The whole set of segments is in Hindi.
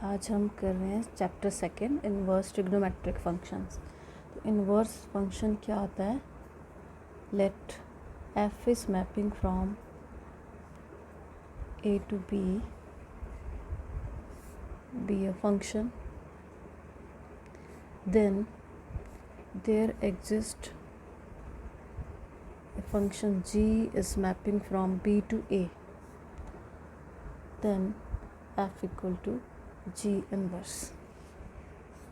आज हम कर रहे हैं chapter second inverse trigonometric functions. तो इनवर्स फंक्शन क्या होता है? Let F is mapping from A to B a function, then there exist a function g is mapping from b to a, then f equal to g inverse.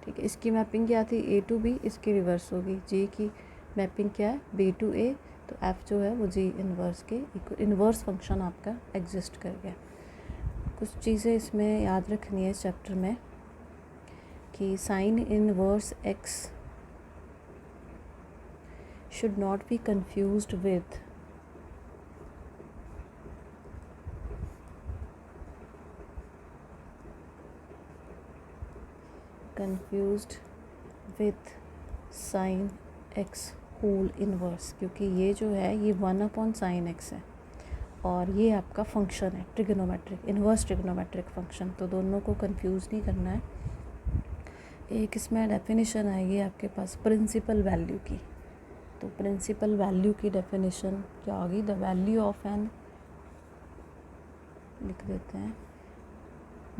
ठीक है, इसकी मैपिंग क्या थी? a टू b, इसकी रिवर्स होगी। g की मैपिंग क्या है? b टू a, तो f जो है वो g इनवर्स के इक्वल। इनवर्स फंक्शन आपका एग्जिस्ट कर गया। कुछ चीज़ें इसमें याद रखनी है इस चैप्टर में कि sine inverse x should not be confused with sin x whole inverse, क्योंकि ये जो है ये 1/sin x है और ये आपका फंक्शन है ट्रिग्नोमेट्रिक, इनवर्स ट्रिग्नोमेट्रिक फंक्शन। तो दोनों को कंफ्यूज नहीं करना है। एक इसमें डेफिनेशन आएगी आपके पास प्रिंसिपल वैल्यू की। तो प्रिंसिपल वैल्यू की डेफिनेशन क्या होगी? द वैल्यू ऑफ एन, लिख देते हैं,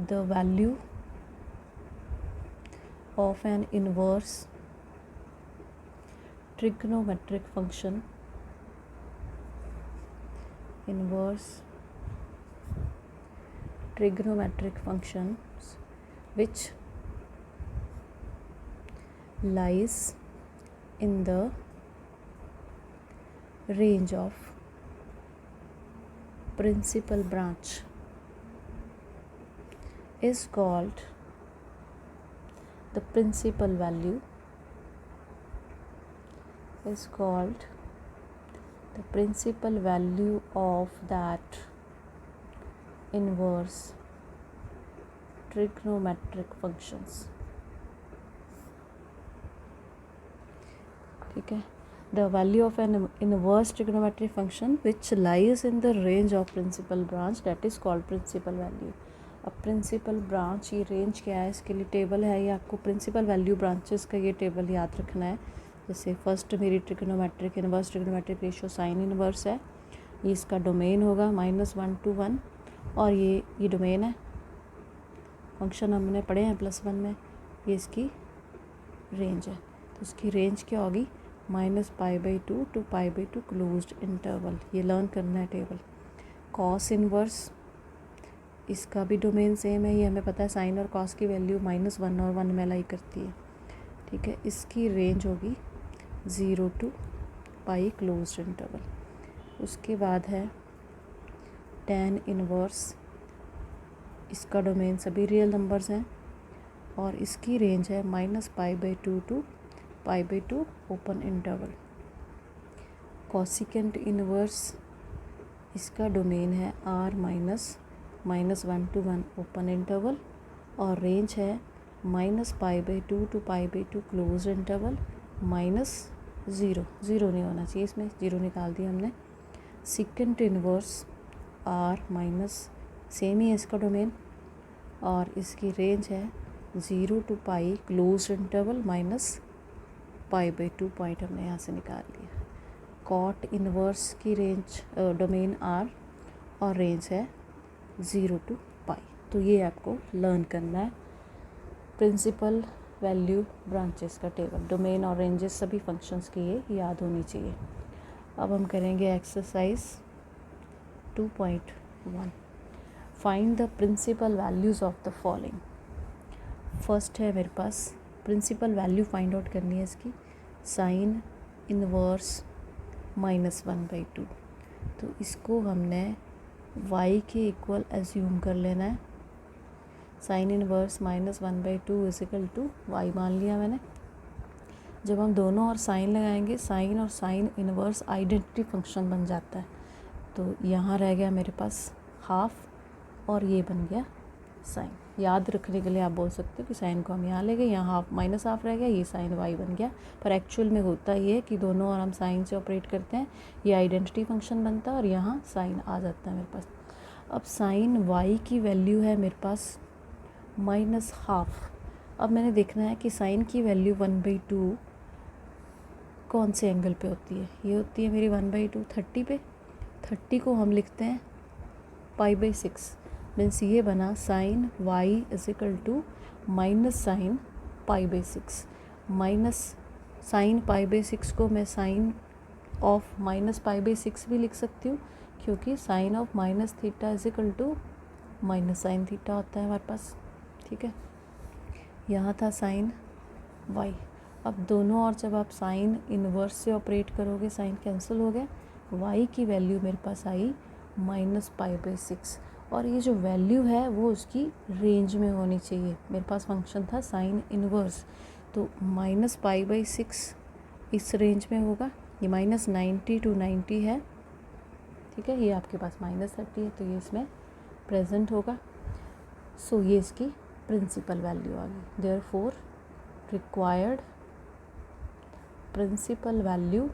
the value of N inverse trigonometric function, inverse trigonometric functions which lies in the range of principal branch is called the principal value, is called the principal value of that inverse trigonometric functions। ठीक है, the value of an inverse trigonometric function which lies in the range of principal branch, that is called principal value। अब प्रिंसिपल ब्रांच, ये रेंज क्या है? इसके लिए टेबल है, ये आपको प्रिंसिपल वैल्यू ब्रांचेस का ये टेबल याद रखना है। जैसे फर्स्ट मेरी trigonometric inverse trigonometric ratio sine inverse है, ये इसका डोमेन होगा -1 to 1, और ये डोमेन है, फंक्शन हमने पढ़े हैं +1 में, ये इसकी रेंज है। तो इसकी रेंज क्या होगी? -π/2 to π/2 क्लोज्ड इंटरवल। ये लर्न करना है टेबल। कॉस इनवर्स, इसका भी डोमेन सेम है, ये हमें पता है साइन और कॉस की वैल्यू -1 और 1 में लाई करती है। ठीक है, इसकी रेंज होगी 0 to π क्लोज्ड इंटरवल। उसके बाद है tan इनवर्स, इसका डोमेन सभी रियल नंबर्स हैं और इसकी रेंज है -π/2 to π/2 open interval. Cosecant inverse, इसका डोमेन है R -1 to 1 ओपन इंटरवल और रेंज है -π/2 to π/2 क्लोज इंटरवल -0, ज़ीरो नहीं होना चाहिए इसमें, ज़ीरो निकाल दिया हमने। सिकेंट इनवर्स R- सेम ही है इसका डोमेन और इसकी रेंज है 0 to π क्लोज इंटरवल -π/2 पॉइंट हमने यहाँ से निकाल लिया। कॉट इनवर्स की रेंज डोमेन R और रेंज है 0 to π। तो ये आपको लर्न करना है प्रिंसिपल वैल्यू ब्रांचेस का टेबल, डोमेन और रेंजेस सभी फंक्शंस की ये याद होनी चाहिए। अब हम करेंगे exercise 2.1, find the principal values of the following. First है मेरे पास प्रिंसिपल वैल्यू फाइंड आउट करनी है इसकी, साइन इनवर्स -1/2। तो इसको हमने y के इक्वल एज्यूम कर लेना है। साइन इनवर्स -1/2 = y मान लिया मैंने। जब हम दोनों और साइन लगाएंगे, साइन और साइन इनवर्स आइडेंटिटी फंक्शन बन जाता है। तो यहाँ रह गया मेरे पास हाफ और ये बन गया साइन। याद रखने के लिए आप बोल सकते हो कि साइन को हम यहाँ ले गए, यहाँ हाफ -हाफ रह गया, ये साइन y बन गया। पर एक्चुअल में होता ये है कि दोनों और हम साइन से ऑपरेट करते हैं, ये आइडेंटिटी फंक्शन बनता है और यहाँ साइन आ जाता है मेरे पास। अब साइन y की वैल्यू है मेरे पास माइनस हाफ। अब मैंने देखना है कि साइन की वैल्यू 1/2 कौन से एंगल पे होती है। ये होती है मेरी 1/2 30 पे। 30 को हम लिखते हैं π/6। मीन्स ये बना sine y = minus sine π/6। Minus sine π/6 को मैं साइन ऑफ माइनस π/6 भी लिख सकती हूँ, क्योंकि sine of minus theta = minus sine theta होता है हमारे पास। ठीक है, यहाँ था साइन y। अब दोनों और जब आप साइन इनवर्स से ऑपरेट करोगे, साइन कैंसिल हो गया, y की वैल्यू मेरे पास आई -π/6। और ये जो वैल्यू है वो उसकी रेंज में होनी चाहिए। मेरे पास फंक्शन था साइन इनवर्स, तो -π/6 इस रेंज में होगा। ये -90 to 90 है। ठीक है, ये आपके पास -30 है, तो ये इसमें प्रेजेंट होगा। सो ये इसकी प्रिंसिपल वैल्यू आ गई। Therefore required principal value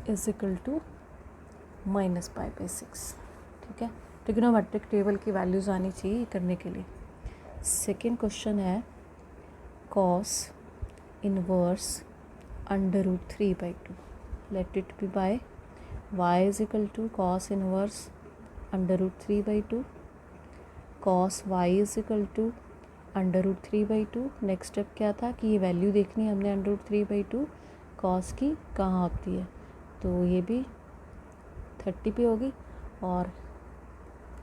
= -π/6। ठीक है, ट्रिग्नोमेट्रिक टेबल की वैल्यूज़ आनी चाहिए करने के लिए। सेकेंड क्वेश्चन है cos inverse √3/2। Let it be by y = cos inverse √3/2। cos y = √3/2। Next step क्या था कि ये वैल्यू देखनी है हमने √3/2 cos की कहाँ होती है, तो ये भी 30 पे होगी। और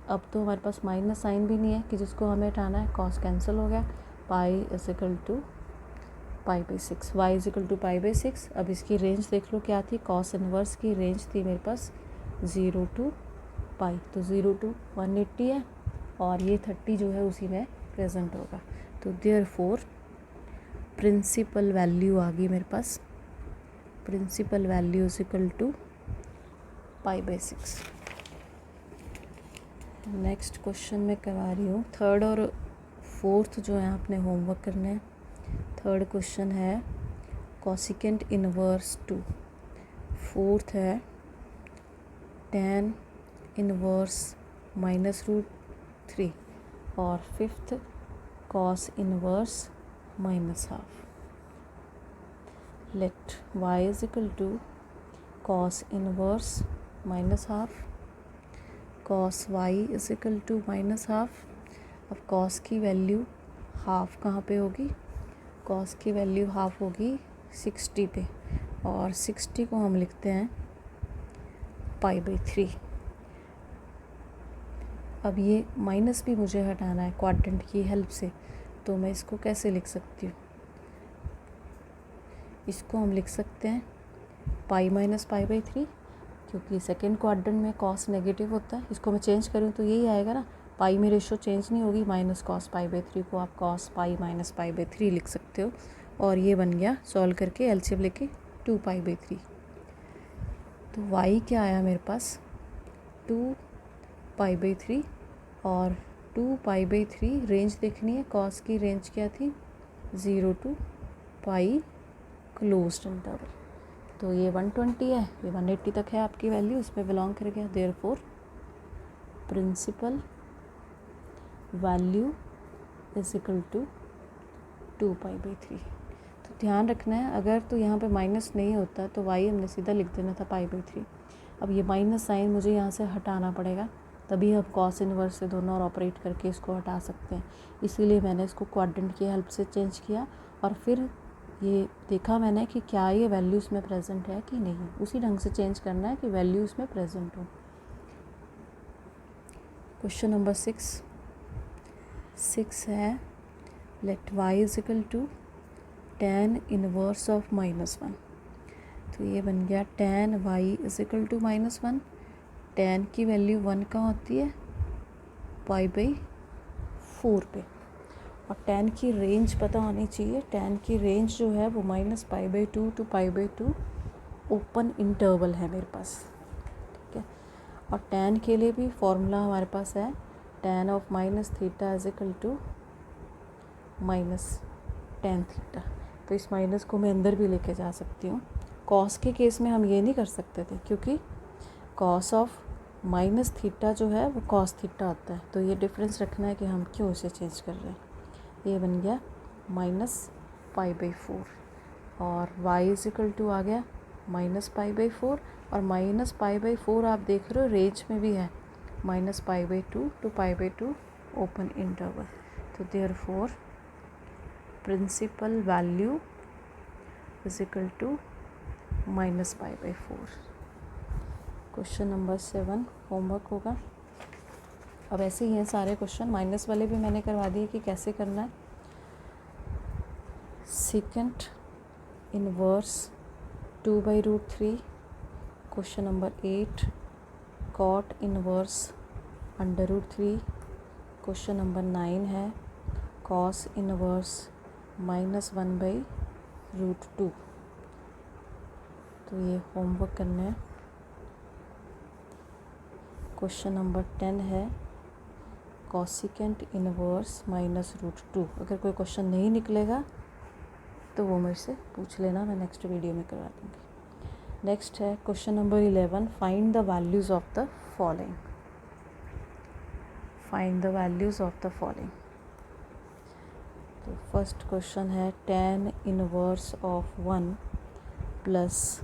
अब तो हमारे पास माइनस साइन भी नहीं है कि जिसको हमें हटाना है, cos कैंसिल हो गया। पाई = π/6, y = π/6। अब इसकी रेंज देख लो क्या थी, cos इनवर्स की रेंज थी मेरे पास 0 to π, तो 0 to 180 है, और ये 30 जो है उसी में प्रेजेंट होगा। तो देयरफॉर प्रिंसिपल वैल्यू आ गई मेरे पास, प्रिंसिपल वैल्यू = π/6। नेक्स्ट क्वेश्चन मैं करवा रही हूँ। थर्ड और फोर्थ जो है आपने होमवर्क करना है। थर्ड क्वेश्चन है कोसिकेंट इनवर्स 2। फोर्थ है tan इनवर्स -√3। और fifth cos inverse -½ let y = cos inverse -½ cos y = -½ अब cos की वैल्यू हाफ कहाँ पे होगी, cos की वैल्यू हाफ होगी 60 पे, और 60 को हम लिखते हैं π/3। अब ये माइनस भी मुझे हटाना है क्वाड्रेंट की हेल्प से, तो मैं इसको कैसे लिख सकती हूँ, इसको हम लिख सकते हैं पाई माइनस π/3, क्योंकि सेकेंड क्वाड्रेंट में cos नेगेटिव होता है। इसको मैं चेंज करूँ तो यही आएगा ना, पाई में रेशो चेंज नहीं होगी, -cos π/3 को आप cos पाई - π/3 लिख सकते हो। और ये बन गया सॉल्व करके एलसीएम लेके 2 π/3। तो y क्या आया मेरे पास 2 π/3, और 2 π/3 रेंज देखनी है, cos की रेंज क्या थी 0 to π क्लोज्ड इंटरवल। तो ये 120 है, ये 180 तक है आपकी वैल्यू, इसमें बिलोंग कर गया। Therefore principal value = 2 π/3। तो ध्यान रखना है, अगर तो यहाँ पे माइनस नहीं होता तो y हमने सीधा लिख देना था π/3। अब ये माइनस साइन मुझे यहाँ से हटाना पड़ेगा, तभी हम cos इनवर्स से दोनों और ऑपरेट करके इसको हटा सकते हैं। इसीलिए मैंने इसको क्वाड्रेंट की हेल्प से चेंज किया, और फिर ये देखा मैंने कि क्या ये वैल्यू इसमें प्रेजेंट है कि नहीं। उसी ढंग से चेंज करना है कि वैल्यू इसमें प्रेजेंट हो। क्वेश्चन नंबर 6 है let y = tan inverse of -1। तो ये बन गया tan y = -1। tan की वैल्यू 1 कहाँ होती है π/4 पे, और tan की रेंज पता होनी चाहिए। tan की रेंज जो है वो -π/2 to π/2 ओपन इंटरवल है मेरे पास। ठीक है, और tan के लिए भी फॉर्मूला हमारे पास है tan ऑफ -θ = -tan θ। तो इस माइनस को मैं अंदर भी लेके जा सकती हूँ। cos के केस में हम ये नहीं कर सकते थे, क्योंकि cos ऑफ माइनस थीटा जो है वो कॉस थीटा होता है, तो ये डिफरेंस रखना है कि हम क्यों इसे चेंज कर रहे हैं। ये बन गया -π/4 और y = आ गया -π/4 और -π/4 आप देख रहे हो रेंज में भी है, -π/2 to π/2 ओपन इंटरवल। तो therefore principal value = -π/4। Question number 7 homework होगा। अब ऐसे ही हैं सारे क्वेश्चन, माइनस वाले भी मैंने करवा दिए कि कैसे करना है। Second inverse 2/√3। Question number 8 cot inverse √3। Question number 9 है कॉस इनवर्स -1/√2। तो ये होमवर्क करना है। क्वेश्चन नंबर 10 है कॉसिकेंट इनवर्स -√2। अगर कोई क्वेश्चन नहीं निकलेगा तो वो मेरे से पूछ लेना, मैं नेक्स्ट वीडियो में करवा दूँगी। नेक्स्ट है question number 11 find the values of the following. Find the values of the following. तो फर्स्ट क्वेश्चन है tan inverse of 1 plus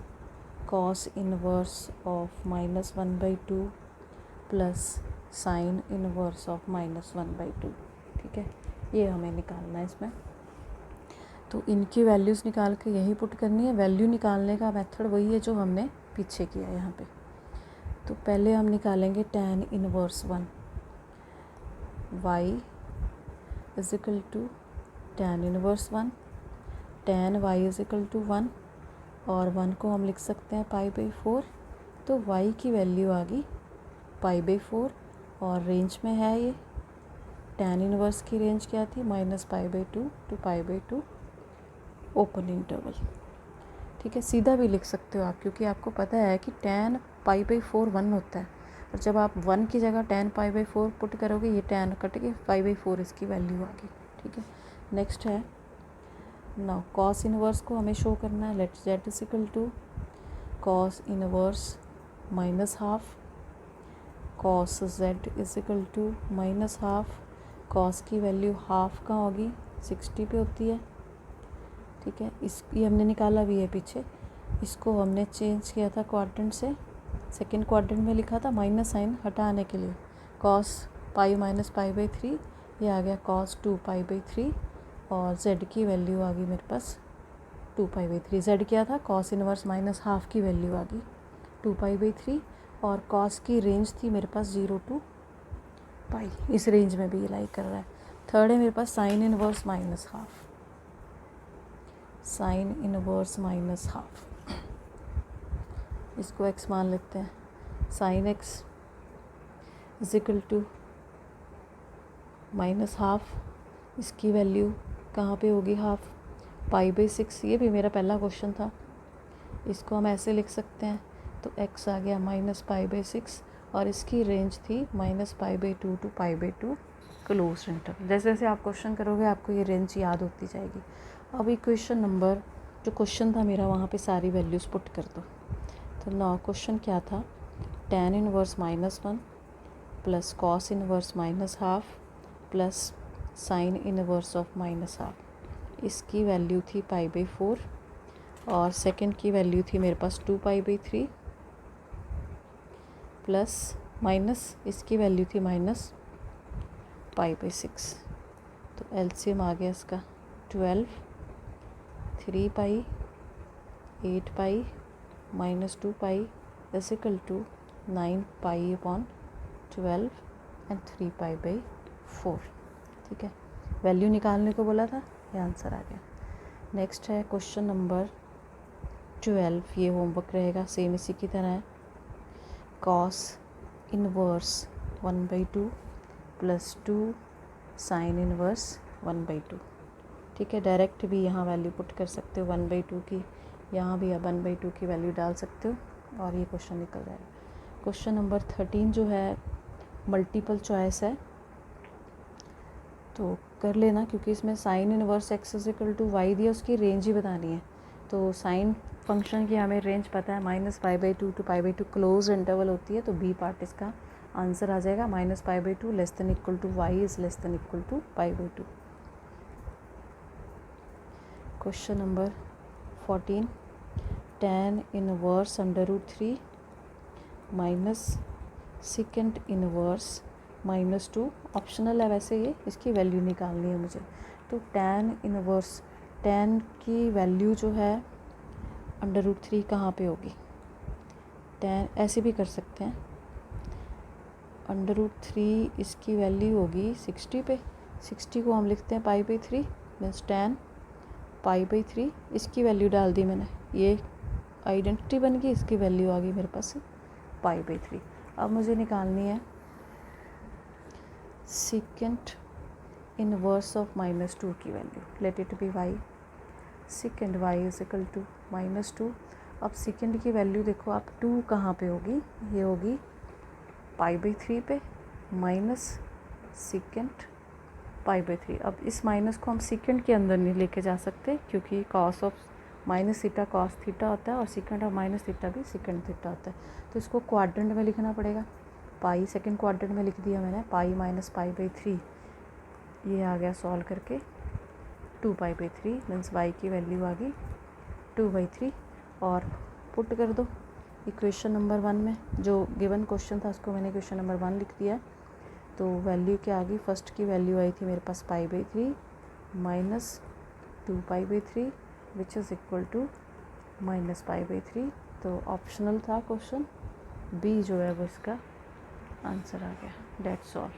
cos inverse of -1/2 plus sine inverse of -1/2। ठीक है, ये हमें निकालना है इसमें। तो इनकी वैल्यूज़ निकाल के यही पुट करनी है। वैल्यू निकालने का मेथड वही है जो हमने पीछे किया है यहाँ पे। तो पहले हम निकालेंगे tan inverse 1, y = tan inverse 1, tan y = 1 और 1 को हम लिख सकते हैं π/4। तो y की वैल्यू आ गई π/4 और रेंज में है ये। tan इनवर्स की रेंज क्या थी, -π/2 to π/2 ओपन इंटरवल। ठीक है, सीधा भी लिख सकते हो आप, क्योंकि आपको पता है कि tan π/4 1 होता है, और जब आप 1 की जगह tan π/4 पुट करोगे ये tan कट के π/4 इसकी वैल्यू आ गई। ठीक है, नेक्स्ट है नाउ कॉस इनवर्स को हमें शो करना है। Let z = cos inverse -½ cos z = -½ cos की वैल्यू हाफ का होगी 60 पे होती है। ठीक है, ये हमने निकाला भी है पीछे। इसको हमने चेंज किया था क्वाड्रेंट से, सेकंड क्वाड्रेंट में लिखा था माइनस साइन हटाने के लिए। cos π - π/3 ये आ गया cos 2π/3 और z की वैल्यू आ गई मेरे पास 2π/3। z क्या था, cos इनवर्स -½ की वैल्यू आ गई 2π/3 और cos की रेंज थी मेरे पास 0 to π। इस रेंज में भी ये लाई कर रहा है। थर्ड है मेरे पास साइन इनवर्स -½ साइन इनवर्स -½ इसको x मान लेते हैं। साइन x = -½ इसकी वैल्यू कहाँ पे होगी, हाफ π/6। ये भी मेरा पहला क्वेश्चन था, इसको हम ऐसे लिख सकते हैं। तो x आ गया -π/6 और इसकी रेंज थी -π/2 to π/2 क्लोज इंटरवल। जैसे जैसे आप क्वेश्चन करोगे आपको ये रेंज याद होती जाएगी। अब इक्वेशन नंबर जो क्वेश्चन था मेरा वहाँ पे सारी वैल्यूज़ पुट कर दो। तो नाउ क्वेश्चन क्या था, tan inverse -1 plus cos inverse -½ plus sine inverse of -½ इसकी वैल्यू थी π/4 और सेकंड की वैल्यू थी मेरे पास 2π/3 प्लस माइनस इसकी वैल्यू थी -π/6। तो एलसीएम आ गया इसका 12, 3π, 8π -2π = 9π/12 एंड 3π/4। ठीक है, वैल्यू निकालने को बोला था, ये आंसर आ गया। नेक्स्ट है क्वेश्चन नंबर 12, ये होमवर्क रहेगा, सेम इसी की तरह है। cos inverse 1/2 plus 2 sine inverse 1/2। ठीक है, डायरेक्ट भी यहाँ वैल्यू पुट कर सकते हो 1/2 की, यहाँ भी 1/2 की वैल्यू डाल सकते हो और ये क्वेश्चन निकल जाएगा। क्वेश्चन नंबर 13 जो है मल्टीपल चॉइस है, तो कर लेना, क्योंकि इसमें साइन इनवर्स x = y दिया, उसकी रेंज ही बतानी है। तो साइन फंक्शन की हमें रेंज पता है -π/2 टू π/2 क्लोज इंटरवल होती है, तो बी पार्ट इसका आंसर आ जाएगा -π/2 less than equal to y is less than equal to π/2। Question number 14 tan inverse √3 minus second inverse -2, optional है वैसे ये, इसकी वैल्यू निकालनी है मुझे। तो tan इनवर्स, tan की वैल्यू जो है √3 कहाँ पे होगी, tan ऐसे भी कर सकते हैं, √3 इसकी वैल्यू होगी 60 पे, 60 को हम लिखते हैं π/3 मीन्स tan π/3, इसकी वैल्यू डाल दी मैंने, ये आइडेंटिटी बन गई, इसकी वैल्यू आ गई मेरे पास π/3। अब मुझे निकालनी है सेकेंड इनवर्स ऑफ -2 की value, let it be y, second y is equal to -2। अब सेकेंड की वैल्यू देखो आप, 2 कहाँ पे होगी, ये होगी π/3 पे माइनस सेकेंड π/3। अब इस माइनस को हम सेकेंड के अंदर नहीं लेके जा सकते, क्योंकि cos ऑफ -θ cos थीटा होता है और सेकेंड ऑफ -θ भी सेकेंड थीटा होता है, तो इसको क्वाड्रेंट में लिखना पड़ेगा। पाई सेकेंड क्वाड्रेंट में लिख दिया मैंने, पाई माइनस π/3, ये आ गया सॉल्व करके 2π/3 मीन्स y की वैल्यू आ गई 2/3, और पुट कर दो इक्वेशन नंबर 1 में, जो गिवन क्वेश्चन था उसको मैंने क्वेश्चन नंबर 1 लिख दिया। तो वैल्यू क्या आ गई, फर्स्ट की वैल्यू आई थी मेरे पास π/3 minus 2π/3 which is equal to -π/3। तो ऑप्शनल था क्वेश्चन, बी जो है वो इसका आंसर आ गया। That's all.